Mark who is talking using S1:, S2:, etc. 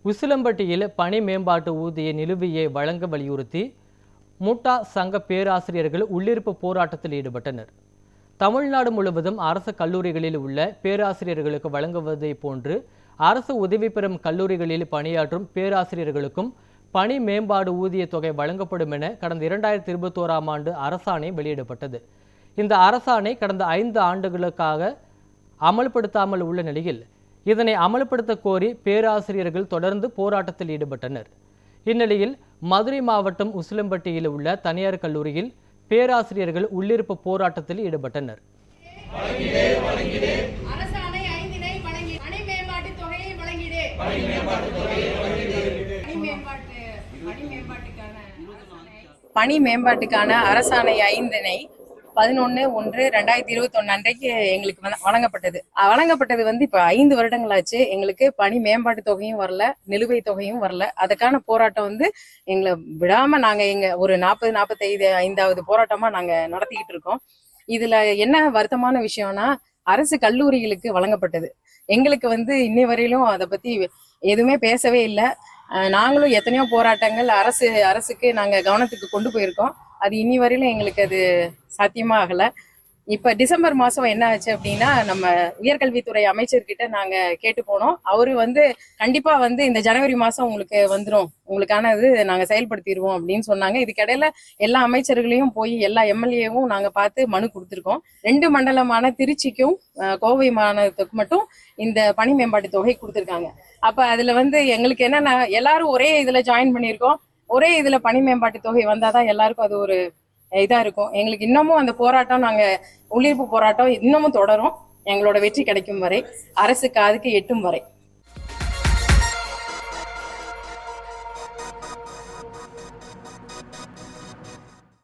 S1: உசிலம்பட்டியில் பணி மேம்பாட்டு ஊதிய நிலுவையை வழங்க வலியுறுத்தி முட்டா சங்க பேராசிரியர்கள் உள்ளிருப்பு போராட்டத்தில் ஈடுபட்டனர். தமிழ்நாடு முழுவதும் அரசு கல்லூரிகளில் உள்ள பேராசிரியர்களுக்கு வழங்குவதை போன்று அரசு உதவி பெறும் கல்லூரிகளில் பணியாற்றும் பேராசிரியர்களுக்கும் பணி மேம்பாடு ஊதிய தொகை வழங்கப்படும் என கடந்த 2021ஆம் ஆண்டு அரசாணை வெளியிடப்பட்டது. இந்த அரசாணை கடந்த 5 ஆண்டுகளுக்காக அமல்படுத்தாமல் உள்ள நிலையில் இதனை அமல்படுத்த கோரி பேராசிரியர்கள் தொடர்ந்து போராட்டத்தில் ஈடுபட்டனர். இந்நிலையில் மதுரை மாவட்டம் உசிலம்பட்டியில் உள்ள தனியார் கல்லூரியில் பேராசிரியர்கள் உள்ளிருப்பு போராட்டத்தில் ஈடுபட்டனர்.
S2: பணி மேம்பாட்டுக்கான அரசாணை 5னை 11/1/2021 அன்றைக்கு எங்களுக்கு வழங்கப்பட்டது இப்ப 5 வருடங்கள் ஆச்சு. எங்களுக்கு பணி மேம்பாட்டு தொகையும் வரல, நிலுவை தொகையும் வரல. அதுக்கான போராட்டம் எங்களை விடாம நாங்க ஒரு 45வது போராட்டமா நாங்க நடத்திக்கிட்டு இருக்கோம். இதுல என்ன வருத்தமான விஷயம்னா, அரசு கல்லூரிகளுக்கு வழங்கப்பட்டது. எங்களுக்கு இன்னை வரையிலும் அதை பத்தி எதுவுமே பேசவே இல்லை. நாங்களும் எத்தனையோ போராட்டங்கள் அரசுக்கு நாங்க கவனத்துக்கு கொண்டு போயிருக்கோம். அது இனி வரையிலும் எங்களுக்கு அது சாத்தியமா ஆகல. இப்ப டிசம்பர் மாசம் என்ன ஆச்சு அப்படின்னா, நம்ம உயர்கல்வித்துறை அமைச்சர்கிட்ட நாங்க கேட்டு போனோம். அவரு கண்டிப்பா இந்த ஜனவரி மாசம் உங்களுக்கு வந்துடும், உங்களுக்கான இது நாங்க செயல்படுத்திடுவோம் அப்படின்னு சொன்னாங்க. இதுக்கிடையில எல்லா அமைச்சர்களையும் போய் எல்லா எம்எல்ஏவும் நாங்க பார்த்து மனு கொடுத்துருக்கோம். 2 மண்டலமான திருச்சிக்கும் கோவை மாநிலத்துக்கு மட்டும் இந்த பணி மேம்பாட்டு தொகை கொடுத்துருக்காங்க. அப்ப அதுல எங்களுக்கு என்னன்னா, எல்லாரும் ஒரே இதுல ஜாயின் பண்ணியிருக்கோம். ஒரே இதுல பணி மேம்பாட்டு தொகை வந்தாதான் எல்லாருக்கும் அது ஒரு இதா இருக்கும். எங்களுக்கு இன்னமும் அந்த போராட்டம், நாங்க உள்ளிருப்பு போராட்டம் இன்னமும் தொடரும். எங்களோட வெற்றி கிடைக்கும் வரை, அரசு காதுக்கு எட்டும் வரை.